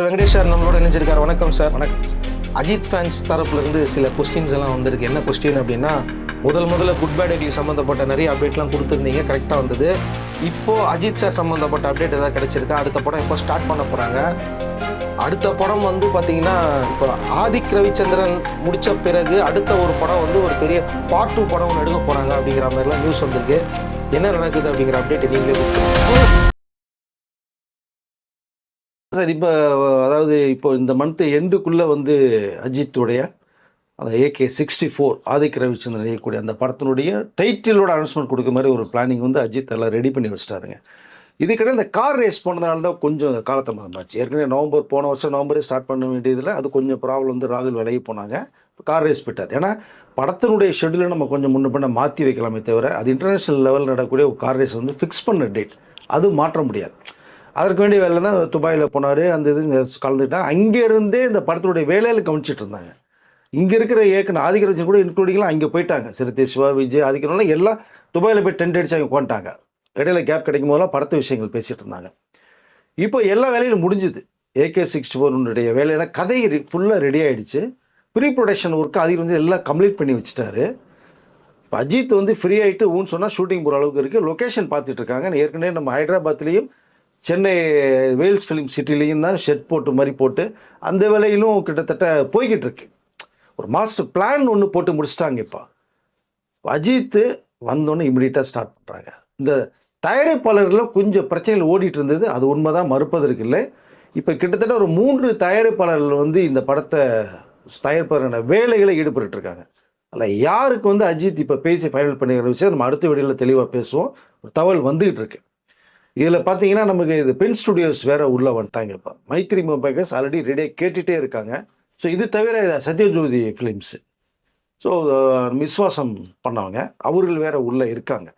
Venkatesh sir நம்மளோட இணைஞ்சிருக்காரு. வணக்கம் sir. வணக்கம். அஜித் ஃபேன்ஸ் தரப்புலேருந்து சில கொஸ்டின்ஸ் எல்லாம் வந்திருக்கு. என்ன கொஸ்டின் அப்படின்னா, முதல்ல குட் பேட் அக்லி சம்மந்தப்பட்ட நிறைய அப்டேட்லாம் கொடுத்துருந்தீங்க, கரெக்டாக வந்தது. இப்போது அஜித் சார் சம்மந்தப்பட்ட அப்டேட் எதாவது கிடச்சிருக்கா? அடுத்த படம் எப்போ ஸ்டார்ட் பண்ண போகிறாங்க? அடுத்த படம் பார்த்தீங்கன்னா, இப்போ ஆதிக் ரவிச்சந்திரன் முடித்த பிறகு அடுத்த ஒரு படம் ஒரு பெரிய பார்ட் 2 படம் ஒன்று எடுக்க போகிறாங்க அப்படிங்கிற மாதிரிலாம் நியூஸ் வந்திருக்கு. என்ன நடக்குது அப்படிங்கிற அப்டேட் நீங்களே கொடுத்துருங்க சார். இப்போ இந்த மந்த் எண்டுக்குள்ளே அஜித்துடைய அந்த AK-64 ஆதிக் ரவிச்சந்திரன் செய்யக்கூடிய அந்த படத்தினுடைய டைட்டிலோட அனௌன்ஸ்மெண்ட் கொடுக்குற மாதிரி ஒரு பிளானிங் அஜித் எல்லாம் ரெடி பண்ணி வச்சுட்டாருங்க. இதுக்கிட்ட இந்த கார் ரேஸ் போனதுனால தான் கொஞ்சம் காலதாமதமாச்சு. ஏற்கனவே போன வருஷம் நவம்பரே ஸ்டார்ட் பண்ண வேண்டியதில் அது கொஞ்சம் ப்ராப்ளம் ராகுல் விலகி போனாங்க. கார் ரேஸ் போயிட்டார். ஏன்னா படத்தினுடைய ஷெடியூலை நம்ம கொஞ்சம் முன்ன பண்ண மாற்றி வைக்கலாமே தவிர, அது இன்டர்நேஷ்னல் லெவலில் நடக்கக்கூடிய ஒரு கார் ரேஸ் ஃபிக்ஸ் பண்ண டேட், அது மாற்ற முடியாது. அதற்கு வேண்டிய வேலை தான் துபாயில் போனார். அந்த இது கலந்துட்டால் அங்கேருந்தே இந்த படத்தினுடைய வேலையில் கவனிச்சிட்டு இருந்தாங்க. இங்கே இருக்கிற இயக்குனர் ஆதிக் ரவிச்சந்திரன் கூட இன்க்ளூடிங்லாம் அங்கே போயிட்டாங்க. சிறுத்தை சிவா, விஜய், ஆதிக்கிறவங்களாம் எல்லாம் துபாயில் போய் டென்ட் அடிச்சு அங்கே உட்காந்துட்டாங்க. இடையில கேப் கிடைக்கும் போதெல்லாம் படத்து விஷயங்கள் பேசிகிட்டு இருந்தாங்க. இப்போ எல்லா வேலையிலும் முடிஞ்சுது. AK-64 வேலையில கதை ஃபுல்லாக ரெடி ஆகிடுச்சு. Pre production work Adhik Ravichandran எல்லாம் கம்ப்ளீட் பண்ணி வச்சுட்டாரு. இப்போ அஜித் ஃப்ரீ ஆகிட்டு ஊன்னு சொன்னால் ஷூட்டிங் போகிற அளவுக்கு இருக்குது. லொக்கேஷன் பார்த்துட்டு இருக்காங்க. ஏற்கனவே நம்ம ஹைதராபாத்லேயும் சென்னை வேல்ஸ் ஃபிலிம் சிட்டிலையும் தான் ஷெட் போட்டு மாதிரி போட்டு அந்த வேலையிலும் கிட்டத்தட்ட போய்கிட்டு இருக்கு. ஒரு மாஸ்டர் பிளான் ஒன்று போட்டு முடிச்சிட்டாங்க. இப்போ அஜித்து வந்தோன்னே இமிடியட்டாக ஸ்டார்ட் பண்ணுறாங்க. இந்த தயாரிப்பாளர்கள் கொஞ்சம் பிரச்சனைகள் ஓடிட்டு இருந்தது, அது உண்மை தான், மறுப்பதற்கு இல்லை. இப்போ கிட்டத்தட்ட ஒரு 3 தயாரிப்பாளர்கள் இந்த படத்தை தயாரிப்பாளரான வேலைகளை ஈடுபட்டுருக்காங்க. அதில் யாருக்கு அஜித் இப்போ பேசி ஃபைனல் பண்ணிக்கிற விஷயம் நம்ம அடுத்த வீடியோவில் தெளிவாக பேசுவோம். ஒரு தகவல் வந்துகிட்டு இருக்கு. இதில் பார்த்தீங்கன்னா நமக்கு இது பென் ஸ்டுடியோஸ் வேறு உள்ளே வந்துட்டாங்க. இப்போ மைத்ரி மொபைல்ஸ் ஆல்ரெடி ரெடியாக கேட்டுகிட்டே இருக்காங்க. ஸோ இது தவிர சத்யஜோதி ஃபிலிம்ஸு, ஸோ விஸ்வாசம் பண்ணவங்க, அவர்கள் வேறு உள்ளே இருக்காங்க.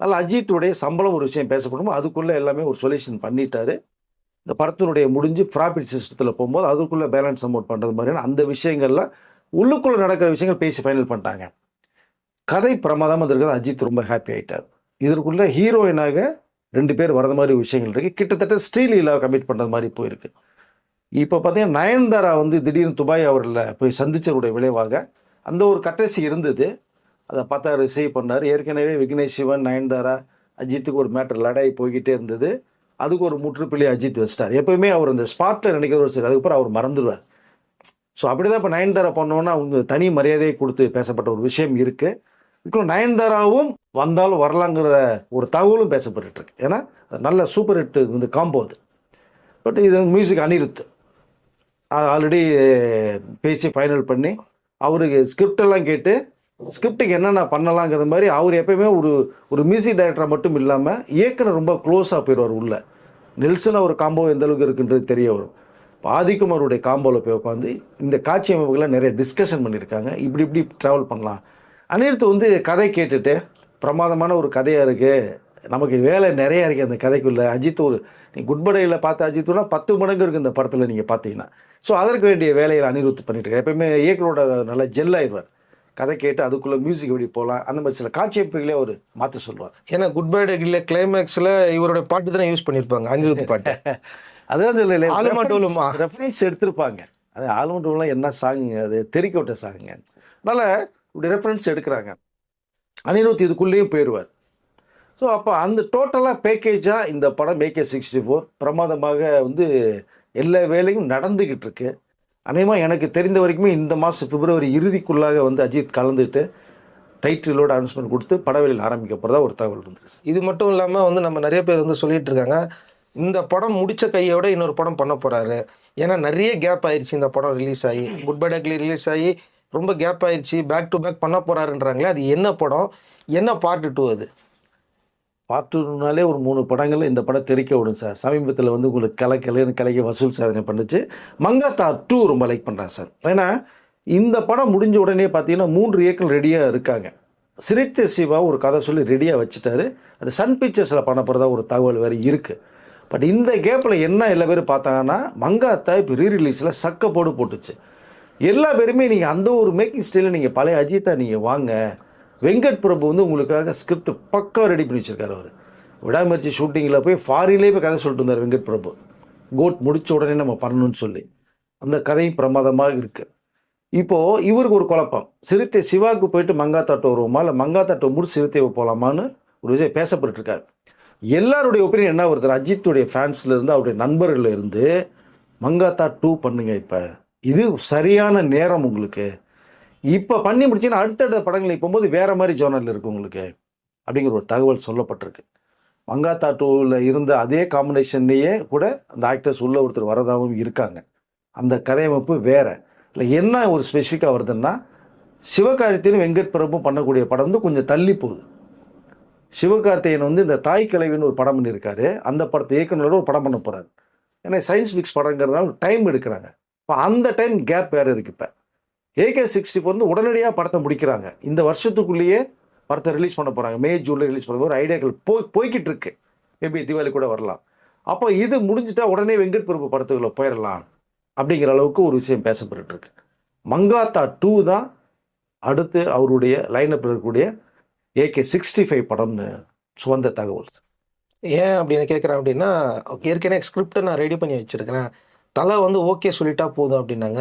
அதில் அஜித்துடைய சம்பளம் ஒரு விஷயம் பேசப்படும், அதுக்குள்ளே எல்லாமே ஒரு சொல்யூஷன் பண்ணிட்டாரு. இந்த படத்தினுடைய முடிஞ்சு ப்ராஃபிட் சிஸ்டத்தில் போகும்போது அதுக்குள்ளே பேலன்ஸ் அமௌண்ட் பண்ணுறது மாதிரியான அந்த விஷயங்கள்லாம் உள்ளுக்குள்ளே நடக்கிற விஷயங்கள் பேசி ஃபைனல் பண்ணிட்டாங்க. கதை பிரமாதமாக இருக்கிறது. அஜித் ரொம்ப ஹாப்பி ஆகிட்டார். இதற்குள்ளே ஹீரோயினாக 2 பேர் வரது மாதிரி விஷயங்கள் இருக்குது. கிட்டத்தட்ட ஸ்ரீலீலாவை கமிட் பண்ணுறது மாதிரி போயிருக்கு. இப்போ பார்த்தீங்கன்னா நயன்தாரா திடீர்னு துபாய் அவரில் போய் சந்தித்தருடைய விளைவாக அந்த ஒரு கட்டசி இருந்தது. அதை பார்த்தா ரிசீவ் பண்ணார். ஏற்கனவே விக்னேஷ் சிவன், நயன்தாரா, அஜித்துக்கு ஒரு மேட்டர் லடாய் போய்கிட்டே இருந்தது. அதுக்கு ஒரு முற்றுப்புள்ளி அஜித் வச்சிட்டார். எப்போயுமே அவர் அந்த ஸ்பாட்டில் நினைக்கிறவர் சரி, அதுக்கப்புறம் அவர் மறந்துடுவார். ஸோ அப்படி தான் இப்போ நயன்தாரா பண்ணோன்னா அவங்க தனி மரியாதையை கொடுத்து பேசப்பட்ட ஒரு விஷயம் இருக்குது. இப்போ நயன்தாராவும் வந்தாலும் வரலாங்கிற ஒரு தகவலும் பேசப்பட்டுருக்கு. ஏன்னா நல்ல சூப்பர் ஹிட் காம்போ அது. பட் இது மியூசிக் அனிருத் ஆல்ரெடி பேசி ஃபைனல் பண்ணி அவருக்கு ஸ்கிரிப்டெல்லாம் கேட்டு ஸ்கிரிப்டுக்கு என்னென்ன பண்ணலாங்கிற மாதிரி அவர் எப்பயுமே ஒரு மியூசிக் டைரக்டரை மட்டும் இல்லாமல் இயக்குனர் ரொம்ப க்ளோஸாக போயிடுவார். உள்ள நெல்சன் ஒரு காம்போ எந்த அளவுக்கு இருக்குன்றது தெரிய வரும். ஆதிக்கும் அவருடைய காம்போவில் போய் உட்காந்து இந்த காட்சி அமைப்புகளை நிறைய டிஸ்கஷன் பண்ணியிருக்காங்க. இப்படி ட்ராவல் பண்ணலாம். அனிருத் கதை கேட்டுட்டு பிரமாதமான ஒரு கதையாக இருக்குது, நமக்கு வேலை நிறையா இருக்குது அந்த கதைக்குள்ளே. அஜித் நீ குட்படையில் பார்த்த அஜித்னா 10 மடங்கு இருக்குது இந்த படத்தில் நீங்கள் பார்த்தீங்கன்னா. ஸோ அதற்கு வேண்டிய வேலையில் அனிருத் பண்ணிட்டு இருக்காரு. எப்பயுமே இயக்குனரோட நல்லா ஜெல்லாயிடுவார். கதை கேட்டு அதுக்குள்ளே மியூசிக் எப்படி போகலாம், அந்த மாதிரி சில காட்சி அமைப்புகளே அவர் மாற்ற சொல்லுவார். ஏன்னா குட் பை டேக்கில் கிளைமேக்ஸில் இவருடைய பாட்டு தானே யூஸ் பண்ணியிருப்பாங்க, அனிருத் பாட்டு. அதான் சொல்லலை, ஆலுமாட்டோலுமா ரெஃபரன்ஸ் எடுத்திருப்பாங்க. அது ஆலுமாட்டோலாம் என்ன சாங்குங்க, அது தெறிக்க விட்ட சாங்குங்க. அதனால் இப்படி ரெஃபரன்ஸ் எடுக்கிறாங்க. அனிருத் இதுக்குள்ளேயும் போயிடுவார். ஸோ அப்போ அந்த டோட்டலாக பேக்கேஜாக இந்த படம் AK-64 பிரமாதமாக எல்லா வேலையும் நடந்துக்கிட்டு இருக்கு. அநேகமாக எனக்கு தெரிந்த வரைக்குமே இந்த மாதம் பிப்ரவரி இறுதிக்குள்ளாக அஜித் கலந்துட்டு டைட்டிலோட அனௌன்ஸ்மெண்ட் கொடுத்து படவேலையில் ஆரம்பிக்க போகிறதா ஒரு தகவல் இருந்துச்சு. இது மட்டும் இல்லாமல் நம்ம நிறைய பேர் சொல்லிட்டு இருக்காங்க, இந்த படம் முடித்த கையோட இன்னொரு படம் பண்ண போகிறாரு. ஏன்னா நிறைய கேப் ஆயிடுச்சு. இந்த படம் ரிலீஸ் ஆகி குட் பை டேக்லி ரிலீஸ் ஆகி ரொம்ப கேப் ஆயிடுச்சு. பேக் டு பேக் பண்ண போகிறாருன்றாங்களே, அது என்ன படம், என்ன பார்ட் 2 அது? பார்ட் 2னாலே ஒரு 3 படங்கள் இந்த படம் தெரிக்க விடும் சார். சமீபத்தில் உங்களுக்கு கலைக்கு வசூல் சாதனை பண்ணுச்சு. மங்காத்தா 2 ரொம்ப லைக் பண்ணுறேன் சார். ஏன்னா இந்த படம் முடிஞ்ச உடனே பார்த்தீங்கன்னா 3 இயக்குனர் ரெடியாக இருக்காங்க. சிறுத்தை சிவா ஒரு கதை சொல்லி ரெடியாக வச்சுட்டாரு. அது சன் பிக்சர்ஸில் பண்ண போகிறதா ஒரு தகவல் வேறு இருக்குது. பட் இந்த கேப்பில் என்ன எல்லா பேரும் பார்த்தாங்கன்னா, மங்காத்தா இப்போ ரீரிலீஸில் சக்க போட்டுச்சு. எல்லா பேருமே நீங்கள் அந்த ஒரு மேக்கிங் ஸ்டைலில் நீங்கள் பழைய அஜித்தா நீங்கள் வாங்க. வெங்கட் பிரபு உங்களுக்காக ஸ்கிரிப்ட் பக்கா ரெடி பண்ணி வச்சுருக்காரு. அவர் விடாமுயற்சி ஷூட்டிங்கில் போய் ஃபாரின்லேயே போய் கதை சொல்லிட்டு இருந்தார் வெங்கட் பிரபு. கோட் முடிச்ச உடனே நம்ம பண்ணணும்னு சொல்லி அந்த கதையும் பிரமாதமாக இருக்குது. இப்போது இவருக்கு ஒரு குழப்பம், சிறுத்தை சிவாவுக்கு போயிட்டு மங்காத்தா வருவோமா இல்லை மங்காத்தா முடிச்சு சிறுத்தையை போகலாமான்னு ஒரு விஷயம் பேசப்பட்டுருக்காரு. எல்லாருடைய ஒப்பீனியன் என்ன வருது, அஜித்துடைய ஃபேன்ஸ்லேருந்து அவருடைய நண்பர்கள் இருந்து மங்காத்தா 2 பண்ணுங்க, இப்போ இது சரியான நேரம் உங்களுக்கு, இப்போ பண்ணி முடிச்சிங்கன்னா அடுத்தடுத்த படங்களை போகும்போது வேறு மாதிரி ஜோனரில் இருக்குது உங்களுக்கு அப்படிங்கிற ஒரு தகவல் சொல்லப்பட்டிருக்கு. மங்காத்தா 2வில் இருந்த அதே காம்பினேஷன்லேயே கூட அந்த ஆக்டர்ஸ் உள்ள ஒருத்தர் வரதாகவும் இருக்காங்க. அந்த கதையமைப்பு வேறு இல்லை. என்ன ஒரு ஸ்பெசிஃபிக்காக வருதுன்னா, சிவகார்த்திகேயனும் வெங்கட் பிரபுவும் பண்ணக்கூடிய படம் வந்து கொஞ்சம் தள்ளி போகுது. சிவகார்த்திகேயன் வந்து இந்த தாய் கிழவின்னு ஒரு படம் பண்ணியிருக்காரு, அந்த படத்தை இயக்குனரோட ஒரு படம் பண்ண போகிறாரு. ஏன்னா சயின்ஸ் ஃபிக்ஸ் படங்கிறதுனால டைம் எடுக்கிறாங்க. இப்போ அந்த டைம் கேப் வேறு இருக்குது. இப்போ AK-64 வந்து உடனடியாக படத்தை முடிக்கிறாங்க, இந்த வருஷத்துக்குள்ளேயே படத்தை ரிலீஸ் பண்ண போகிறாங்க, மே ஜூனில் ரிலீஸ் பண்ண ஒரு ஐடியாக்கள் போய்கிட்டு இருக்கு. மேபி தீபாவளி கூட வரலாம். அப்போ இது முடிஞ்சிட்டா உடனே வெங்கட் பிரபு படத்துக்குள்ளே போயிடலாம் அப்படிங்கிற அளவுக்கு ஒரு விஷயம் பேசப்பட்டுருக்கு. மங்காத்தா 2 தான் அடுத்து அவருடைய லைனப்பில் இருக்கக்கூடிய AK-65 படம்னு சுவந்த தகவல். ஏன் அப்படின்னு கேட்குறேன் அப்படின்னா, ஏற்கனவே ஸ்கிரிப்டை நான் ரெடி பண்ணி வச்சுருக்கிறேன், தலை வந்து ஓகே சொல்லிட்டா போதும் அப்படின்னாங்க.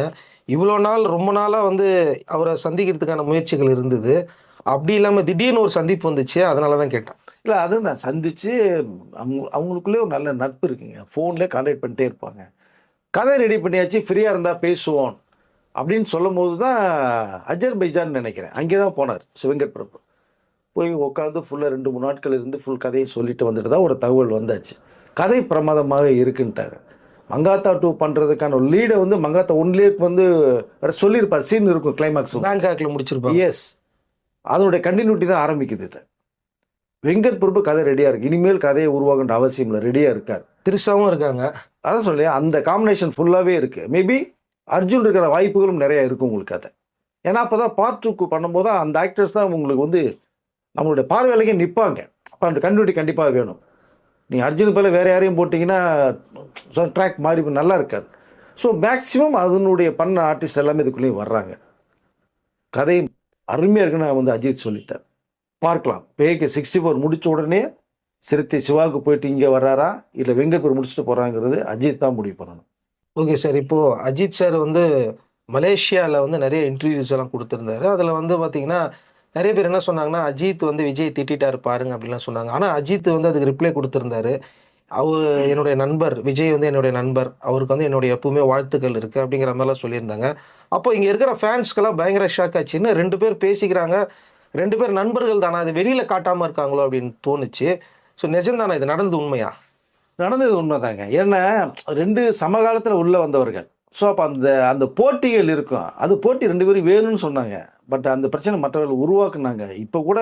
இவ்வளோ நாள் ரொம்ப நாளாக வந்து அவரை சந்திக்கிறதுக்கான முயற்சிகள் இருந்தது, அப்படி இல்லாமல் திடீர்னு ஒரு சந்திப்பு வந்துச்சு, அதனால தான் கேட்டேன். இல்லை, அதுதான் சந்தித்து அவங்களுக்குள்ளே ஒரு நல்ல நட்பு இருக்குங்க, ஃபோன்லேயே கான்டாக்ட் பண்ணிட்டே இருப்பாங்க. கதை ரெடி பண்ணியாச்சு, ஃப்ரீயாக இருந்தால் பேசுவோம் அப்படின்னு சொல்லும் போது தான் அஜர்பைஜான் நினைக்கிறேன், அங்கே தான் போனார் வெங்கட் பிரபு. போய் உட்காந்து ஃபுல்லாக 2-3 நாட்கள் இருந்து ஃபுல் கதையை சொல்லிட்டு வந்துட்டு தான் ஒரு தகவல் வந்தாச்சு. கதை பிரமாதமாக இருக்குன்ட்டார். மங்காத்தா 2 பண்ணுறதுக்கான ஒரு லீடை வந்து மங்காத்தா 1லேயே வந்து சொல்லியிருப்பார், சீன் இருக்கும், கிளைமாக்ஸ் பேங்காக்கில் முடிச்சிருப்பாங்க. எஸ், அதனுடைய கண்டினியூட்டி தான் ஆரம்பிக்குது. இது வெங்கட் பிரபு கதை ரெடியாக இருக்குது, இனிமேல் கதையை உருவாக்குன்ற அவசியம் இல்லை, ரெடியாக இருக்கார். திருசாவும் இருக்காங்க. அதான் சொல்லி அந்த காம்பினேஷன் ஃபுல்லாகவே இருக்குது. மேபி அர்ஜுன் இருக்கிற வாய்ப்புகளும் நிறையா இருக்கும் உங்களுக்கு அதை. ஏன்னா அப்போ தான் பார்ட் 2க்கு பண்ணும்போது தான் அந்த ஆக்டர்ஸ் தான் உங்களுக்கு வந்து நம்மளுடைய பார்வையிலேயே நிற்பாங்க. அப்போ அந்த கண்டினியூட்டி கண்டிப்பாக வேணும். நீங்கள் அர்ஜுன் போல வேறு யாரையும் போட்டிங்கன்னா ட்ராக் மாறி நல்லா இருக்காது. ஸோ மேக்ஸிமம் அதனுடைய பண்ண ஆர்டிஸ்ட் எல்லாமே இதுக்குள்ளேயும் வர்றாங்க. கதை அருமையாக இருக்குன்னு நான் வந்து அஜித் சொல்லிட்டார், பார்க்கலாம். இப்போ AK-64 முடித்த உடனே சிறுத்தை சிவாவுக்கு போயிட்டு இங்கே வர்றாரா இல்லை வெங்கட்பூர் முடிச்சுட்டு போகிறாங்கிறது அஜித் தான் முடிவு பண்ணணும். ஓகே சார், இப்போது அஜித் சார் வந்து மலேசியாவில் வந்து நிறைய இன்டர்வியூஸ் எல்லாம் கொடுத்துருந்தாரு. அதில் வந்து பார்த்தீங்கன்னா நிறைய பேர் என்ன சொன்னாங்கன்னா, அஜித் வந்து விஜய் திட்டாரு பாருங்க அப்படின்லாம் சொன்னாங்க. ஆனால் அஜித் வந்து அதுக்கு ரிப்ளை கொடுத்துருந்தாரு, அவர் என்னுடைய நண்பர், விஜய் வந்து என்னுடைய நண்பர், அவருக்கு வந்து என்னுடைய எப்பவுமே வாழ்த்துக்கள் இருக்குது அப்படிங்கிற மாதிரிலாம் சொல்லியிருந்தாங்க. அப்போ இங்கே இருக்கிற ஃபேன்ஸ்க்கெல்லாம் பயங்கர ஷாக் ஆச்சு. இன்னும் 2 பேர் பேசிக்கிறாங்க, 2 பேர் நண்பர்கள் தானே, அது வெளியில் காட்டாமல் இருக்காங்களோ அப்படின்னு தோணுச்சு. ஸோ நிஜம்தானே, இது நடந்தது உண்மையா? நடந்தது உண்மைதாங்க. ஏன்னா 2 சமகாலத்தில் உள்ளே வந்தவர்கள். ஸோ அப்போ அந்த போட்டிகள் இருக்கும், அது போட்டி 2 பேரும் வேணும்னு சொன்னாங்க. பட் அந்த பிரச்சனை மற்றவர்கள் உருவாக்குனாங்க. இப்போ கூட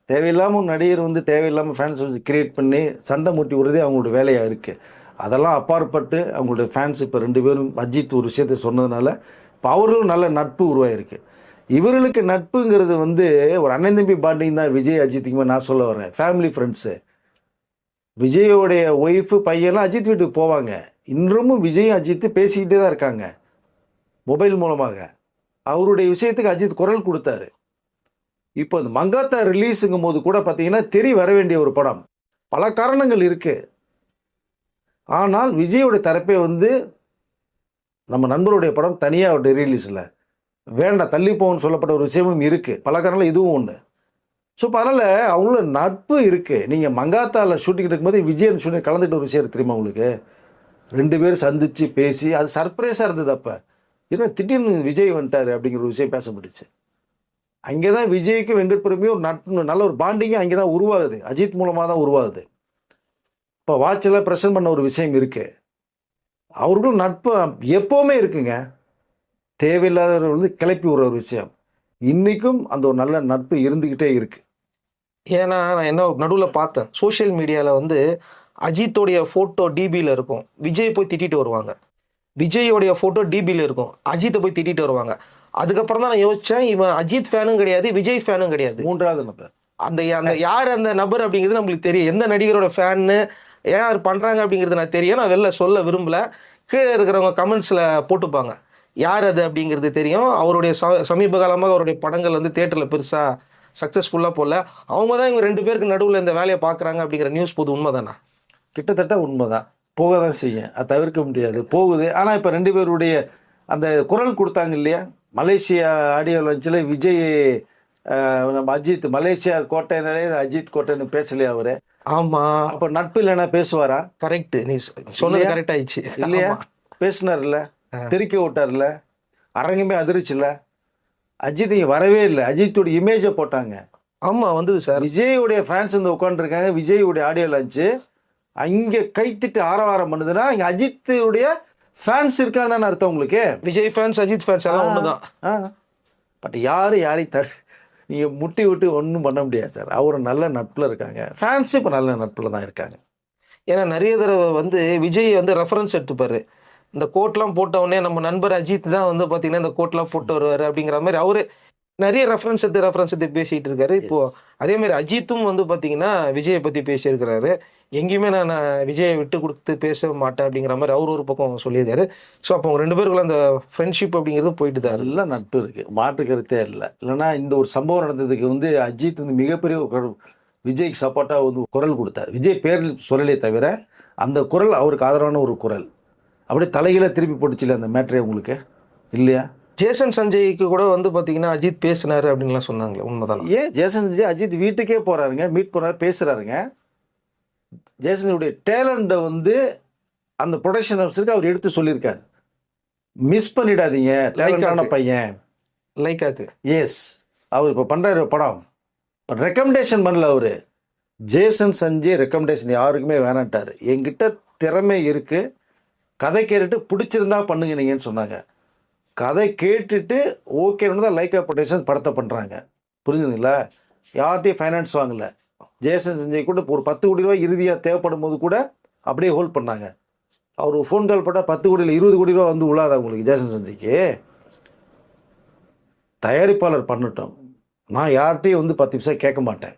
தேவையில்லாமல் நடிகர் வந்து தேவையில்லாமல் ஃபேன்ஸ் வந்து கிரியேட் பண்ணி சண்டை மூட்டி விடுறதே அவங்களோட வேலையாக இருக்குது. அதெல்லாம் அப்பாற்பட்டு அவங்களுடைய ஃபேன்ஸ் இப்போ 2 பேரும் அஜித் ஒரு விஷயத்தை சொன்னதுனால இப்போ அவர்களும் நல்ல நட்பு உருவாயிருக்கு. இவர்களுக்கு நட்புங்கிறது வந்து ஒரு அண்ணன் தம்பி பாண்டிங் தான் விஜய் அஜித்துக்குமே நான் சொல்ல வரேன். Family friends. விஜயோடைய ஒய்ஃபு பையன்லாம் அஜித் வீட்டுக்கு போவாங்க. இன்றும் விஜயும் அஜித்து பேசிக்கிட்டே தான் இருக்காங்க மொபைல் மூலமாக. அவருடைய விஷயத்துக்கு அஜித் குரல் கொடுத்தாரு. இப்போ இந்த மங்காத்தா ரிலீஸுங்கும் போது கூட பார்த்தீங்கன்னா வர வேண்டிய ஒரு படம், பல காரணங்கள் இருக்குது. ஆனால் விஜயோட தரப்பே வந்து நம்ம நண்பருடைய படம் தனியாக அவருடைய ரிலீஸில் வேண்டாம் தள்ளி போகணும்னு சொல்லப்பட்ட ஒரு விஷயமும் இருக்குது. பல காரணங்கள் இதுவும் ஒன்று. ஸோ அதனால் அவங்களோட நட்பு இருக்குது. நீங்கள் மங்காத்தாவில் ஷூட்டிங் இருக்கும்போது விஜய் அந்த ஷூட்டிங் கலந்துட்டு ஒரு விஷயம் தெரியுமா உங்களுக்கு, 2 பேரும் சந்தித்து பேசி அது சர்ப்ரைஸாக இருந்தது. அப்போ ஏன்னா திடீர்னு விஜய் வந்துட்டார் அப்படிங்கிற ஒரு விஷயம் பேசப்பட்டுச்சு. அங்கே தான் விஜய்க்கு வெங்கட் பிரபுமே ஒரு நட்பு, நல்ல ஒரு பாண்டிங்கு அங்கே தான் உருவாகுது, அஜித் மூலமாக தான் உருவாகுது. இப்போ வாட்செல்லாம் ப்ரெசன்ட் பண்ண ஒரு விஷயம் இருக்குது. அவர்களும் நட்பு எப்போவுமே இருக்குங்க. தேவையில்லாதவர்கள் வந்து கிளப்பி விடுற ஒரு விஷயம் இன்றைக்கும் அந்த ஒரு நல்ல நட்பு இருந்துக்கிட்டே இருக்குது. ஏன்னா நான் என்ன நடுவில் பார்த்தேன், சோஷியல் மீடியாவில் வந்து அஜித்தோடைய ஃபோட்டோ டிபியில் இருக்கும், விஜய் போய் திட்டிட்டு வருவாங்க. விஜயோடைய ஃபோட்டோ டிபியில் இருக்கும், அஜித்தை போய் திட்டிட்டு வருவாங்க. அதுக்கப்புறம் தான் நான் யோசித்தேன், இவன் அஜித் ஃபேனும் கிடையாது, விஜய் ஃபேனும் கிடையாது, மூன்றாவது நபர். அந்த யார் அந்த நபர் அப்படிங்கிறது நம்மளுக்கு தெரியும், எந்த நடிகரோட ஃபேன்னு யார் பண்ணுறாங்க அப்படிங்கிறது நான் தெரியும். நான் வெளில சொல்ல விரும்பலை, கீழே இருக்கிறவங்க கமெண்ட்ஸில் போட்டுப்பாங்க யார் அது அப்படிங்கிறது தெரியும். அவருடைய சமீப காலமாக அவருடைய படங்கள் வந்து தியேட்டரில் பெருசாக சக்ஸஸ்ஃபுல்லாக போகல. அவங்க தான் இவங்க 2 பேருக்கு நடுவில் இந்த வேலையை பார்க்குறாங்க அப்படிங்கிற நியூஸ் போது உண்மை தானே? கிட்டத்தட்ட உண்மைதான். போக தான் செய்யும், அது தவிர்க்க முடியாது, போகுது. ஆனால் இப்போ 2 பேருடைய அந்த குரல் கொடுத்தாங்க இல்லையா, மலேசியா ஆடியோ லான்ச்சில் விஜய் நம்ம அஜித் மலேசியா கோட்டைனாலே அஜித் கோட்டைன்னு பேசலையா அவரு? ஆமா, அப்போ நட்பு இல்லைன்னா பேசுவாரா? கரெக்ட், நீ சொன்னது கரெக்ட் ஆயிடுச்சு இல்லையா? பேசினார்ல, தெரிக்க விட்டார்ல, அரங்கமே அதிர்ச்சில்ல. அஜித் இங்கே வரவே இல்லை, அஜித்தோட இமேஜை போட்டாங்க. ஆமா வந்தது சார். விஜயுடைய ஃபேன்ஸ் வந்து உட்காந்துருக்காங்க, விஜயுடைய ஆடியோ லான்ச்சு அங்கே கைத்திட்டு ஆரவாரம் பண்ணுதுன்னா இங்கே அஜித்துடைய ஃபேன்ஸ் இருக்கான்னு தானே அர்த்தம் உங்களுக்கு. விஜய் ஃபேன்ஸ் அஜித் ஃபேன்ஸ் எல்லாம் ஒண்ணுதான். பட் யாரையும் நீங்கள் முட்டி விட்டு ஒன்றும் பண்ண முடியாது சார். அவர் நல்ல நட்பில் இருக்காங்க, ஃபேன்ஸு இப்போ நல்ல நட்பில் தான் இருக்காங்க. ஏன்னா நிறைய தடவை வந்து விஜய் வந்து ரெஃபரன்ஸ் எடுத்துப்பாரு. இந்த கோட்லாம் போட்ட உடனே நம்ம நண்பர் அஜித் தான் வந்து பார்த்தீங்கன்னா இந்த கோட்லாம் போட்டு வருவார் அப்படிங்கிற மாதிரி அவரு நிறைய ரெஃபரன்ஸ் எடுத்து பேசிட்டு இருக்காரு. இப்போ அதே மாதிரி அஜித்தும் வந்து பார்த்தீங்கன்னா விஜயை பற்றி பேசியிருக்கிறாரு. எங்கேயுமே நான் விஜயை விட்டு கொடுத்து பேச மாட்டேன் அப்படிங்கிற மாதிரி அவர் ஒரு பக்கம் சொல்லியிருக்காரு. ஸோ அப்போ அவங்க 2 பேருக்குள்ள அந்த ஃப்ரெண்ட்ஷிப் அப்படிங்கிறது போயிட்டு தான் நல்ல நட்பு இருக்குது, மாற்று கருத்தே இல்லை. இல்லைன்னா இந்த ஒரு சம்பவம் நடந்ததுக்கு வந்து அஜித் வந்து மிகப்பெரிய விஜய்க்கு சப்போர்ட்டாக வந்து குரல் கொடுத்தார். விஜய் பேரில் சொல்லலே தவிர அந்த குரல் அவருக்கு ஆதரவான ஒரு குரல். அப்படியே தலைகீழ திருப்பி போட்டுச்சுல அந்த மேட்ரே உங்களுக்கு இல்லையா? ஜேசன் சஞ்சய்க்கு கூட வந்து பார்த்தீங்கன்னா அஜித் பேசினாரு அப்படின்லாம் சொன்னாங்களே, உண்மைதான்? ஏன் ஜேசன் சஞ்சய் அஜித் வீட்டுக்கே போகிறாருங்க, மீட் பண்ணுறாரு, பேசுகிறாருங்க. ஜேசனுடைய டேலண்ட்டை வந்து அந்த ப்ரொடக்ஷன் ஹவுஸுக்கு அவர் எடுத்து சொல்லியிருக்காரு. மிஸ் பண்ணிடாதீங்க, டேலண்டான பையன் லைக்காக்கு. எஸ், அவர் இப்போ பண்ணுறாரு படம், ரெக்கமெண்டேஷன் பண்ணல அவர். ஜேசன் சஞ்சய் ரெக்கமெண்டேஷன் யாருக்குமே வேணாட்டார். என்கிட்ட திறமை இருக்குது, கதை கேட்டுட்டு பிடிச்சிருந்தா பண்ணுங்க நீங்கன்னு சொன்னாங்க. கதை கேட்டுட்டு ஓகேன்னு தான் லைக்கா ப்ரொடக்ஷன் படத்தை பண்ணுறாங்க. புரிஞ்சுதுங்களா? யார்கிட்டையும் ஃபைனான்ஸ் வாங்கலை. ஜேசன் சஞ்சய் கூட ஒரு 10 கோடி ரூபா இறுதியாக தேவைப்படும் போது கூட அப்படியே ஹோல்ட் பண்ணாங்க. அவர் ஃபோன் கால் போட்டால் 10 கோடியில் 20 கோடி ரூபா வந்து உள்ளாதா உங்களுக்கு ஜேசன் சஞ்சய்க்கு? தயாரிப்பாளர் பண்ணட்டும், நான் யார்கிட்டையும் வந்து 10 பைசா கேட்க மாட்டேன்.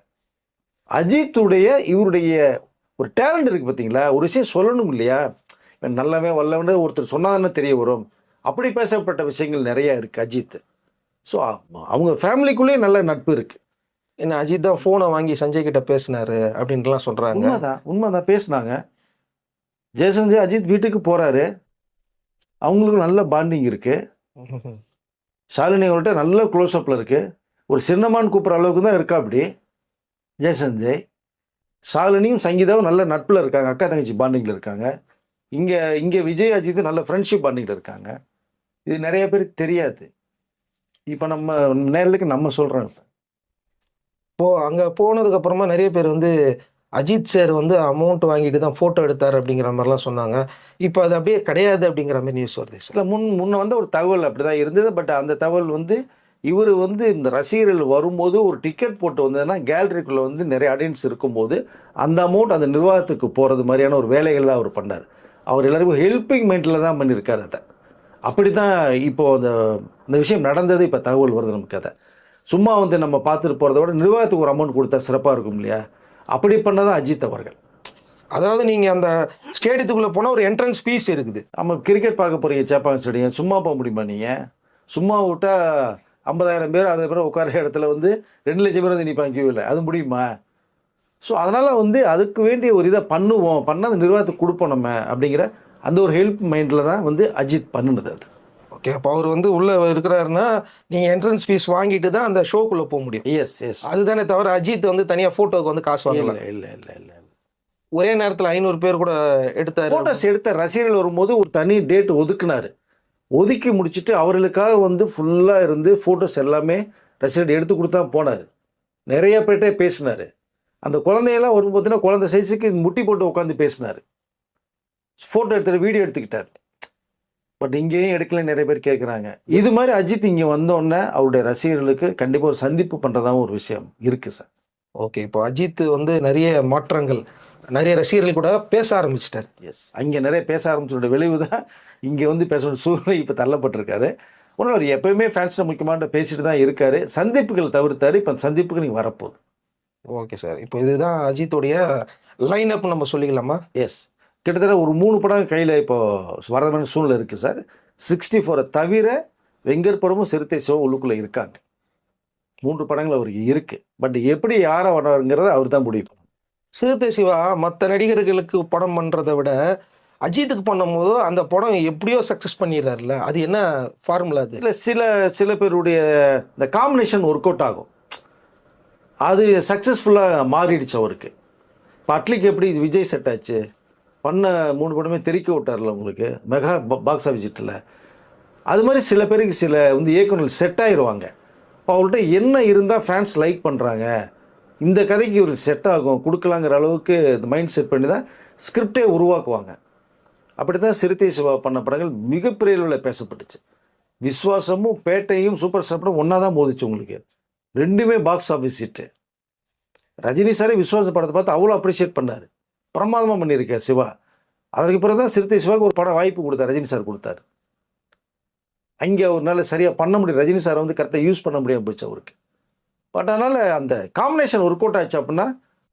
அஜித்துடைய இவருடைய ஒரு டேலண்ட் இருக்குது பார்த்தீங்களா, ஒரு விஷயம் சொல்லணும் இல்லையா, நல்லவே வல்லவனு ஒருத்தர் சொன்னாதானே தெரிய வரும். அப்படி பேசப்பட்ட விஷயங்கள் நிறைய இருக்குது அஜித். ஸோ அவங்க ஃபேமிலிக்குள்ளேயே நல்ல நட்பு இருக்குது. என்ன அஜித் தான் ஃபோனை வாங்கி சஞ்சய் கிட்ட பேசினாரு அப்படின்ட்டுலாம் சொல்கிறாங்க. உண்மைதான் பேசினாங்க. ஜெயசஞ்சய் அஜித் வீட்டுக்கு போகிறாரு, அவங்களுக்கு நல்ல பாண்டிங் இருக்குது. ஷாலினி அவர்கிட்ட நல்ல க்ளோஸ்அப்பில் இருக்குது. ஒரு சின்னமான்னு கூப்பிட்ற அளவுக்கு தான் இருக்கா அப்படி ஜெயசஞ்சய். ஷாலினியும் சங்கீதாவும் நல்ல நட்பில் இருக்காங்க, அக்கா தங்கச்சி பாண்டிங்கில் இருக்காங்க. இங்கே விஜய் அஜித் நல்ல ஃப்ரெண்ட்ஷிப் பாண்டிங்கில் இருக்காங்க. இது நிறைய பேருக்கு தெரியாது. இப்போ நம்ம நேரலுக்கு நம்ம சொல்கிறோம். அங்கே போனதுக்கப்புறமா நிறைய பேர் வந்து அஜித் சார் வந்து அமௌண்ட் வாங்கிட்டு தான் ஃபோட்டோ எடுத்தார் அப்படிங்கிற மாதிரிலாம் சொன்னாங்க. இப்போ அது அப்படியே கிடையாது அப்படிங்கிற மாதிரி நியூஸ் வருது. இல்லை, முன்ன வந்து ஒரு தகவல் அப்படி தான் இருந்தது. பட் அந்த தகவல் வந்து இவர் வந்து இந்த ரசிகர்கள் வரும்போது ஒரு டிக்கெட் போட்டு வந்ததுன்னா கேலரிக்குள்ளே வந்து நிறைய ஆடியன்ஸ் இருக்கும்போது அந்த அமௌண்ட் அந்த நிர்வாகத்துக்கு போகிறது மாதிரியான ஒரு வேலைகள்லாம் அவர் பண்ணார். அவர் எல்லாருக்கும் ஹெல்பிங் மைண்டில் தான் பண்ணியிருக்காரு. அதை அப்படி தான் இப்போது இந்த விஷயம் நடந்தது. இப்போ தகவல் வருது நமக்கு. அதை சும்மா வந்து நம்ம பார்த்துட்டு போகிறத விட நிர்வாகத்துக்கு ஒரு அமௌண்ட் கொடுத்தா சிறப்பாக இருக்கும் இல்லையா? அப்படி பண்ணதான் அஜித் அவர்கள். அதாவது நீங்கள் அந்த ஸ்டேடியத்துக்குள்ளே போனால் ஒரு என்ட்ரன்ஸ் ஃபீஸ் இருக்குது. நம்ம கிரிக்கெட் பார்க்க போகிறீங்க சேப்பாங்க ஸ்டேடியம், சும்மா போக முடியுமா? நீங்கள் சும்மா விட்டால் 50,000 பேர் அதே பேர் உட்கார இடத்துல வந்து 2 லட்சம் பேர் வந்து நிற்பாங்க கியூவில், அது முடியுமா? ஸோ அதனால் வந்து அதுக்கு வேண்டிய ஒரு இதை பண்ணுவோம், பண்ணால் அந்த நிர்வாகத்துக்கு கொடுப்போம் நம்ம அப்படிங்கிற அந்த ஒரு ஹெல்ப் மைண்டில் தான் வந்து அஜித் பண்ணுனது. அது ஓகே. அப்போ அவர் வந்து உள்ளே இருக்கிறாருன்னா நீங்கள் என்ட்ரன்ஸ் ஃபீஸ் வாங்கிட்டு தான் அந்த ஷோக்குள்ளே போக முடியும். எஸ் அதுதானே தவிர அஜித் வந்து தனியாக ஃபோட்டோவுக்கு வந்து காசு வாங்கல. இல்லை. ஒரே நேரத்தில் 500 பேர் கூட எடுத்தார். ஃபோட்டோஸ் எடுத்த ரசிகர்கள் வரும்போது ஒரு தனி டேட் ஒதுக்குனார். ஒதுக்கி முடிச்சுட்டு அவர்களுக்காக வந்து ஃபுல்லாக இருந்து ஃபோட்டோஸ் எல்லாமே ரசிகர்கள் எடுத்து கொடுத்தா போனார். நிறைய பேர்கிட்ட பேசினார். அந்த குழந்தையெல்லாம் வரும் பார்த்தீங்கன்னா குழந்தை சைஸுக்கு முட்டி போட்டு உட்காந்து பேசினார். ஃபோட்டோ எடுத்துகிட்டு வீடியோ எடுத்துக்கிட்டார். பட் இங்கேயும் எடுக்கல, நிறைய பேர் கேட்குறாங்க. இது மாதிரி அஜித் இங்கே வந்தோடனே அவருடைய ரசிகர்களுக்கு கண்டிப்பாக ஒரு சந்திப்பு பண்ணுறதாகவும் ஒரு விஷயம் இருக்குது சார். ஓகே. இப்போ அஜித் வந்து நிறைய மாற்றங்கள், நிறைய ரசிகர்கள் கூட பேச ஆரம்பிச்சிட்டார். எஸ், அங்கே நிறைய பேச ஆரம்பிச்சோட விளைவு தான் இங்கே வந்து பேச வேண்டிய சூழ்நிலை இப்போ தள்ளப்பட்டிருக்காரு. ஒன்றும் அவர் எப்போயுமே ஃபேன்ஸில் முக்கியமான பேசிட்டு தான் இருக்கார். சந்திப்புகள் தவிர்த்தார். இப்போ அந்த சந்திப்புக்கு நீங்கள் வரப்போகுது. Okay sir. இப்போ இதுதான் அஜித்துடைய லைன் அப் நம்ம சொல்லிக்கலாமா? எஸ், கிட்டத்தட்ட ஒரு 3 படம் கையில் இப்போ வரமான சூழ்நிலை இருக்குது சார். 64 தவிர வெங்கற்புறமும் சிறுத்தை சிவம் உள்ளுக்குள்ளே இருக்காங்க. 3 படங்கள் அவருக்கு இருக்குது. பட் எப்படி யாரை வர்றாருங்கிறத அவர் தான் முடிவு பண்ணணும். சிறுத்தை சிவா மற்ற நடிகர்களுக்கு படம் பண்ணுறதை விட அஜித்துக்கு பண்ணும்போது அந்த படம் எப்படியோ சக்ஸஸ் பண்ணிடுறாருல, அது என்ன ஃபார்முலா அது? இல்லை சில பேருடைய இந்த காம்பினேஷன் ஒர்க் அவுட் ஆகும், அது சக்ஸஸ்ஃபுல்லாக மாறிடுச்சு அவருக்கு. இப்போ அட்லிக்கு எப்படி இது விஜய் செட் ஆச்சு, பண்ண 3 படமே தெறிக்க விட்டார்ல உங்களுக்கு மெகா பாக்ஸ் ஆஃபீஸில். அது மாதிரி சில பேருக்கு சில வந்து இயக்குநர்கள் செட் ஆயிடுவாங்க. இப்போ அவர்கிட்ட என்ன இருந்தால் ஃபேன்ஸ் லைக் பண்ணுறாங்க, இந்த கதைக்கு ஒரு செட் ஆகும் கொடுக்கலாங்கிற அளவுக்கு இந்த மைண்ட் செட் பண்ணி தான் ஸ்கிரிப்டே உருவாக்குவாங்க. அப்படி தான் சிறுத்தை சிவா பண்ண படங்கள் மிகப்பெரிய அளவில் பேசப்பட்டுச்சு. விஸ்வாசமும் பேட்டையும் சூப்பர் ஸ்டார் படம் ஒன்றா தான் போதிச்சு உங்களுக்கு, ரெண்டுமே பாக்ஸ் ஆஃபீஸ் ஹிட்டு. ரஜினி சாரே விஸ்வாச படத்தை பார்த்து அவ்வளோ அப்ரிஷியேட் பண்ணார், பிரமாதமாக பண்ணியிருக்கார் சிவா. அதற்கு பிறகு தான் சிறுத்தை சிவாவுக்கு ஒரு படம் வாய்ப்பு கொடுத்தார், ரஜினி சார் கொடுத்தாரு. அங்கே அவரால் சரியாக பண்ண முடியும், ரஜினி சாரை வந்து கரெக்டாக யூஸ் பண்ண முடியாமல் போச்சு அவருக்கு. பட் அதனால் அந்த காம்பினேஷன் ஒர்க் அவுட் ஆச்சு அப்படின்னா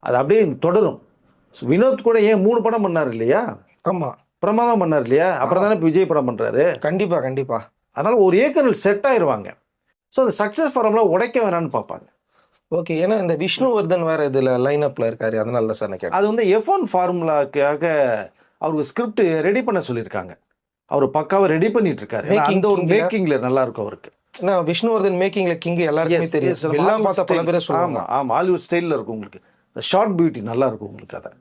அது அப்படியே தொடரும். வினோத் கூட ஏன் 3 படம் பண்ணார் இல்லையா? ஆமாம், பிரமாதம் பண்ணார் இல்லையா? அப்புறம் தானே இப்போ விஜய் படம் பண்ணுறாரு. கண்டிப்பாக. அதனால் ஒரு இயக்குனர் செட் ஆயிடுவாங்க. ஸோ அந்த சக்ஸஸ் ஃபார்முலா உடைக்க வேணான்னு பார்ப்பாங்க. ஓகே, ஏன்னா இந்த விஷ்ணுவர்தன் வேறு இதில் லைனப்பில் இருக்காரு, அதனால தான் சார் நான் கேட்டேன். அது வந்து F1 ஃபார்முலாக்காக அவருக்கு ஸ்கிரிப்ட் ரெடி பண்ண சொல்லியிருக்காங்க. அவர் பக்காவை ரெடி பண்ணிட்டு இருக்காரு. அந்த ஒரு மேக்கிங்கில் நல்லா இருக்கும் அவருக்கு. ஏன்னா விஷ்ணுவர்தன் மேக்கிங்கில் கிங் எல்லாருக்குமே தெரியும், எல்லாம் பார்த்தா பல பேர் சொல்லுவாங்க. ஆமாம், ஹாலிவுட் ஸ்டைலில் இருக்கும் உங்களுக்கு, ஷார்ட் பியூட்டி நல்லா இருக்கும் உங்களுக்கு. அதை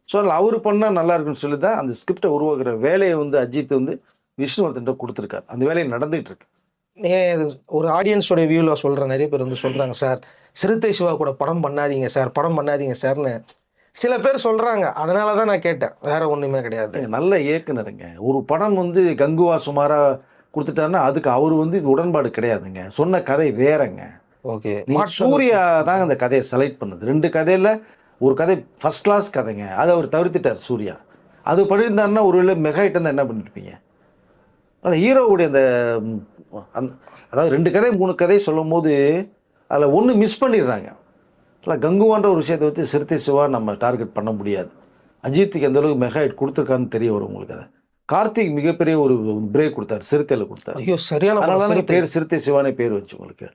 ஸோ அவர் பண்ணால் நல்லா இருக்குன்னு சொல்லி தான் அந்த ஸ்கிரிப்டை உருவாக்குற வேலையை வந்து அஜித் வந்து விஷ்ணுவர்தன் கொடுத்துருக்காரு. அந்த வேலையை நடந்துகிட்டு இருக்கு. ஒரு ஆடியன்ஸோட வியூவில் சொல்கிற நிறைய பேர் வந்து சொல்கிறாங்க, சார் சிறுத்தை சிவா கூட படம் பண்ணாதீங்க சார்னு சில பேர் சொல்கிறாங்க. அதனால தான் நான் கேட்டேன், வேற ஒன்றுமே கிடையாது. நல்ல இயக்குனருங்க. ஒரு படம் வந்து கங்குவா சுமாராக கொடுத்துட்டாருன்னா அதுக்கு அவர் வந்து இது உடன்பாடு கிடையாதுங்க. சொன்ன கதை வேறங்க. ஓகே, சூர்யா தான் அந்த கதையை செலக்ட் பண்ணுது. 2 கதையில் ஒரு கதை ஃபர்ஸ்ட் கிளாஸ் கதைங்க, அதை அவர் தவிர்த்துட்டார் சூர்யா. அது பண்ணியிருந்தாருன்னா ஒரு வேளை மெகா ஹிட் தான் என்ன பண்ணியிருப்பீங்க. ஆனால் ஹீரோவுடைய அந்த அதாவது 2 கதை 3 கதை சொல்லும் போது அதில் ஒன்று மிஸ் பண்ணிடுறாங்க. இல்லை கங்குவான்ற ஒரு விஷயத்தை வச்சு சிறுத்தை சிவா நம்ம டார்கெட் பண்ண முடியாது. அஜித்துக்கு எந்த அளவுக்கு மெகா ஹிட் கொடுத்துருக்கான்னு தெரிய வரும் உங்களுக்கு. அதை கார்த்திக் மிகப்பெரிய ஒரு பிரேக் கொடுத்தாரு, சிறுத்தையில் கொடுத்தாரு. ஐயோ சரியான, அதனால பேர் சிறுத்தை சிவானே பேர் வச்சு உங்களுக்கு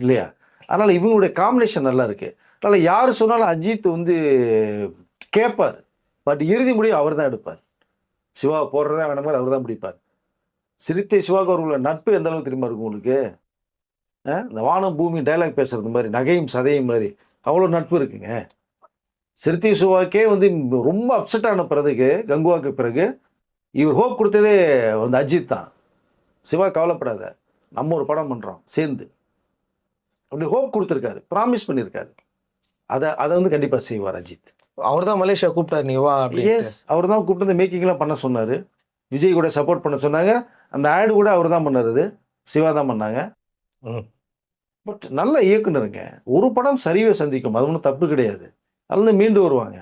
இல்லையா? அதனால் இவங்களுடைய காம்பினேஷன் நல்லா இருக்கு. அதனால் யார் சொன்னாலும் அஜித் வந்து கேட்பார், பட் இறுதி முடிவு அவர் தான் எடுப்பார். சிவா போடுறதா வேணும் மாதிரி அவர் தான் பிடிப்பார். சிறுத்தை சிவாவுக்கு அவர்களோட நட்பு எந்த அளவுக்கு தெரியுமா இருக்கும் உங்களுக்கு? இந்த வானம் பூமி டைலாக் பேசுறது மாதிரி, நகையும் சதையும் மாதிரி அவ்வளோ நட்பு இருக்குங்க. சிறுத்தை சிவாக்கே வந்து ரொம்ப அப்செட் ஆன பிறகு கங்குவாக்கு பிறகு இவர் ஹோப் கொடுத்ததே வந்து அஜித் தான். சிவா கவலைப்படாத, நம்ம ஒரு படம் பண்ணுறோம் சேர்ந்து அப்படி ஹோப் கொடுத்துருக்காரு, ப்ராமிஸ் பண்ணியிருக்காரு. அதை வந்து கண்டிப்பாக செய்வார் அஜித். அவர் தான் மலேசியா கூப்பிட்டார், நீ வா அப்படி. எஸ், அவர் தான் கூப்பிட்டு இந்த மேக்கிங்லாம் பண்ண சொன்னார். விஜய் கூட சப்போர்ட் பண்ண சொன்னாங்க. அந்த ஆடு கூட அவர் தான் பண்ணார், சிவா தான் பண்ணாங்க. பட் நல்ல இயக்குனருங்க. ஒரு படம் சரிவை சந்திக்கும், அது ஒன்றும் தப்பு கிடையாது. அதுலேருந்து மீண்டு வருவாங்க.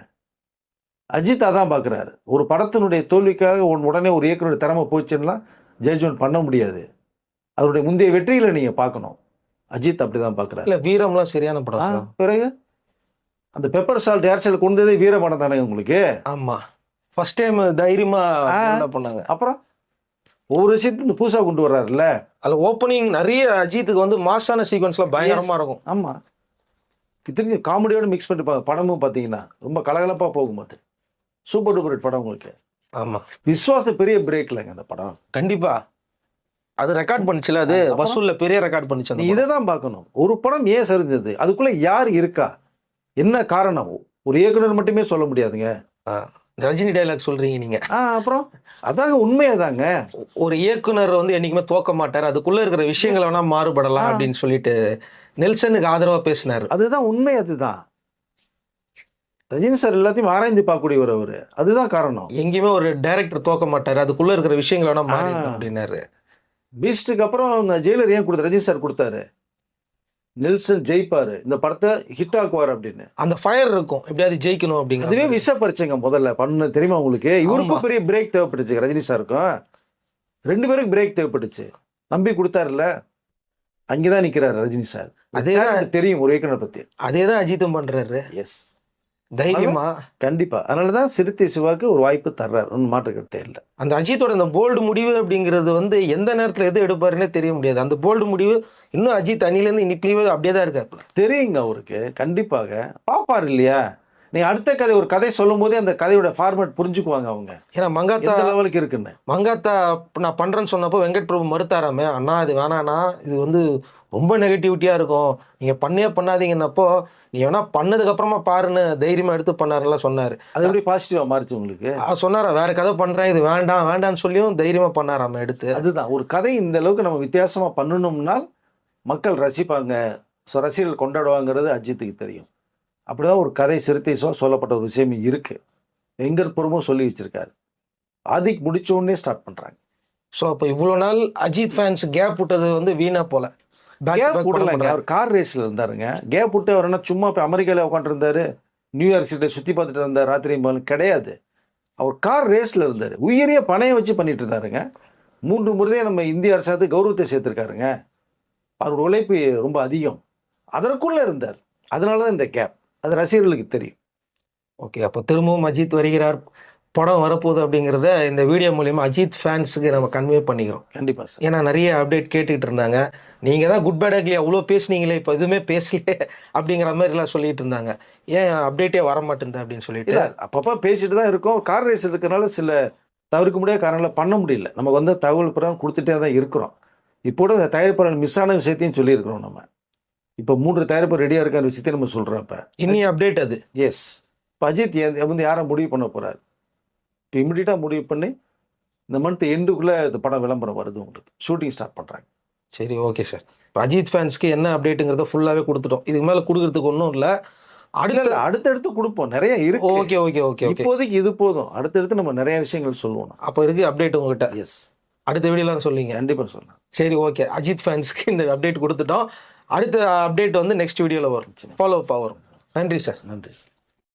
அஜித் அதான் பார்க்குறாரு. ஒரு படத்தினுடைய தோல்விக்காக உடனே ஒரு இயக்குனருடைய திறமை போச்சுன்னா ஜட்ஜ்மெண்ட் பண்ண முடியாது. அதனுடைய முந்தைய வெற்றிகளை நீங்கள் பார்க்கணும். அஜித் அப்படி தான் பார்க்குறாரு. இல்லை வீரம்லாம் சரியான படம். பிறகு அந்த பெப்பர் சால்ட் ஏர்சல் கொண்டதே வீர படம் தானே உங்களுக்கு? ஆமாம், ஃபர்ஸ்ட் டைம் தைரியமாக பண்ணாங்க. அப்புறம் ஒவ்வொரு விஷயத்துக்கு புதுசாக கொண்டு வர்றாருல்ல. அதில் ஓப்பனிங் நிறைய அஜித்துக்கு வந்து மாசான சீக்வன்ஸ்லாம் பயங்கரமாக இருக்கும். ஆமாம், தெரிஞ்ச காமெடியோட மிக்ஸ் பண்ணிட்டு படமும் பார்த்தீங்கன்னா ரொம்ப கலகலப்பாக போகும். அது சூப்பர் டூப்பர் ஹிட் படம் உங்களுக்கு. ஆமாம், விஸ்வாச பெரிய பிரேக் இல்லைங்க அந்த படம். கண்டிப்பாக அது ரெக்கார்ட் பண்ணிச்சுல, அது வசூலில் பெரிய ரெக்கார்ட் பண்ணிச்சு. நீ இதை தான் பார்க்கணும். ஒரு படம் ஏன் சரிஞ்சது, அதுக்குள்ளே யார் இருக்கா, என்ன காரணம், ஒரு இயக்குனர் மட்டுமே சொல்ல முடியாதுங்க. ரஜினி டைலாக் சொல்றீங்க நீங்க. அப்புறம் அதாங்க உண்மையதாங்க. ஒரு இயக்குனர் வந்து என்னைக்குமே தோக்க மாட்டார், அதுக்குள்ள இருக்கிற விஷயங்கள் வேணா மாறுபடலாம் அப்படின்னு சொல்லிட்டு நெல்சனுக்கு ஆதரவா பேசினார். அதுதான் உண்மை. அதுதான் ரஜினி சார் எல்லாத்தையும் ஆராய்ந்து பார்க்கக்கூடியவர் அவரு. அதுதான் காரணம். எங்கேயுமே ஒரு டைரக்டர் தோக்க மாட்டார், அதுக்குள்ள இருக்கிற விஷயங்கள் வேணா மாறிடும் அப்படின்னாரு. பீஸ்டுக்கு அப்புறம் ஜெயிலர் ஏன் கொடுத்தாரு, ரஜினி சார் கொடுத்தாரு. நெல்சன் ஜெயிப்பாரு, இந்த படத்தை ஹிட் ஆக்குவார் அப்படின்னு அந்த ஃபயர் இருக்கும், எப்படியாவது ஜெயிக்கணும் அப்படிங்கிற. அதுவே விஷப்பரிச்சைங்க முதல்ல பண்ண தெரியுமா உங்களுக்கு? இவருக்கும் பெரிய பிரேக் தேவைப்பட்டுச்சு, ரஜினி சாருக்கும் 2 பேருக்கு பிரேக் தேவைப்பட்டுச்சு. நம்பி கொடுத்தாருல்ல, அங்கேதான் நிக்கிறாரு ரஜினி சார். அதேதான் தெரியும் ஒரு இயக்குனர் பத்தி. அதேதான் அஜித்தும் பண்றாரு. எஸ், தைரியமா கண்டிப்பா. அதனாலதான் சிறுத்தை சிவாக்கு ஒரு வாய்ப்பு தர்றாரு, ஒன்றும் மாற்று கருத்தே இல்லை. அந்த அஜித்தோட அந்த போல்டு முடிவு அப்படிங்கிறது வந்து எந்த நேரத்தில் எது எடுப்பாருன்னே தெரிய முடியாது. அந்த போல்டு முடிவு இன்னும் அஜித் அணிலேருந்து இன்னைக்கு அப்படியே தான் இருக்காரு. தெரியுங்க அவருக்கு, கண்டிப்பாக பார்ப்பார் இல்லையா. நீ அடுத்த கதை ஒரு கதை சொல்லும் போதே அந்த கதையோட ஃபார்மேட் புரிஞ்சுக்குவாங்க அவங்க ஏன்னா மங்காத்தா எந்த லெவலுக்கு இருக்குன்னு. மங்காத்தா நான் பண்ணுறேன்னு சொன்னப்போ வெங்கட் பிரபு மறுத்தாராமே, அண்ணா இது வேணாண்ணா, இது வந்து ரொம்ப நெகட்டிவிட்டியாக இருக்கும், நீங்கள் பண்ணாதீங்கன்னப்போ நீ வேணா பண்ணதுக்கப்புறமா பாருன்னு தைரியமாக எடுத்து பண்ணாருலாம் சொன்னார். அது எப்படி பாசிட்டிவாக மாறிச்சு உங்களுக்கு? சொன்னாரா வேறு கதை பண்ணுறேன், இது வேண்டான்னு சொல்லியும் தைரியமாக பண்ணாராம எடுத்து. அதுதான் ஒரு கதை இந்த அளவுக்கு நம்ம வித்தியாசமாக பண்ணணும்னால் மக்கள் ரசிப்பாங்க, ரசிகர்கள் கொண்டாடுவாங்கிறது அஜித்துக்கு தெரியும். அப்படிதான் ஒரு கதை சிறுத்தை சொல்லப்பட்ட ஒரு விஷயம் இருக்கு. வெங்கட்புரமும் சொல்லி வச்சிருக்காரு. ஆதிக் முடிச்ச உடனே ஸ்டார்ட் பண்றாங்க. ஸோ அப்போ இவ்வளோ நாள் அஜித் ஃபேன்ஸ் கேப் விட்டது வந்து வீணா போல. கேப் விடலைங்க. அவர் கார் ரேஸ்ல இருந்தாருங்க. கேப் விட்டு அவர் என்ன சும்மா இப்போ அமெரிக்காவில் உட்காந்துருந்தாரு, நியூயார்க் சிட்டியை சுற்றி பார்த்துட்டு இருந்தார் ராத்திரி கிடையாது. அவர் கார் ரேஸ்ல இருந்தார். உயிரிய பணையை வச்சு பண்ணிட்டு இருந்தாருங்க. 3 முறையே நம்ம இந்திய அரசாங்கத்துக்கு கௌரவத்தை சேர்த்திருக்காருங்க. அவரோட உழைப்பு ரொம்ப அதிகம். அதற்குள்ள இருந்தார். அதனால தான் இந்த கேப். அது ரசிகர்களுக்கு தெரியும். ஓகே, அப்போ திரும்பவும் அஜித் வருகிறார், படம் வரப்போகுது அப்படிங்கிறத இந்த வீடியோ மூலியமாக அஜித் ஃபேன்ஸுக்கு நம்ம கன்வே பண்ணிக்கிறோம். கண்டிப்பாக சார். ஏன்னா நிறைய அப்டேட் கேட்டுக்கிட்டு இருந்தாங்க. நீங்கள் தான் குட் பேட் அக்லி அவ்வளோ பேசுனீங்களே, இப்போ எதுவுமே பேசலையே அப்படிங்கிற மாதிரிலாம் சொல்லிட்டு இருந்தாங்க. ஏன் அப்டேட்டே வர மாட்டேங்குது அப்படின்னு சொல்லிட்டு அப்பப்போ பேசிட்டு தான் இருக்கோம். கார் ரேஸ் இருக்கிறனால சில தவிர்க்க முடியாத காரணங்களை பண்ண முடியல. நமக்கு வந்து தகவல் பிறகு கொடுத்துட்டே தான் இருக்கிறோம். இப்போ கூட தயாரிப்பாளர் மிஸ் ஆன விஷயத்தையும் சொல்லியிருக்கிறோம். நம்ம இப்போ 3 தயாரிப்பு ரெடியாக இருக்கிற விஷயத்தையும் நம்ம சொல்கிறோம். இப்போ இன்னி அப்டேட் அது. எஸ், இப்போ அஜித் வந்து யாரை முடிவு பண்ண போகிறார்? இப்போ இமிடியட்டாக முடிவு பண்ணி இந்த மந்த் எண்டுக்குள்ளே இந்த படம் விளம்பரம் வருது, உங்களுக்கு ஷூட்டிங் ஸ்டார்ட் பண்ணுறாங்க. சரி, ஓகே சார். இப்போ அஜித் ஃபேன்ஸ்க்கு என்ன அப்டேட்டுங்கிறத ஃபுல்லாகவே கொடுத்துட்டோம். இதுக்கு மேலே கொடுக்கறதுக்கு ஒன்றும் இல்லை. அடுத்தடுத்து கொடுப்போம், நிறைய இருக்கு. ஓகே ஓகே ஓகே ஓகே இப்போதைக்கு இது போதும். அடுத்தடுத்து நம்ம நிறைய விஷயங்கள் சொல்லுவோம். அப்போ இருக்கு அப்டேட் உங்ககிட்ட. எஸ், அடுத்த வீடியோலாம் சொல்லிங்க. கண்டிப்பாக சொல்லலாம். சரி, ஓகே. அஜித் ஃபேன்ஸ்க்கு இந்த அப்டேட் கொடுத்துட்டோம். அடுத்த அப்டேட் வந்து நெக்ஸ்ட் வீடியோவில் வரும், ஃபாலோ அப் வரும். நன்றி சார். நன்றி.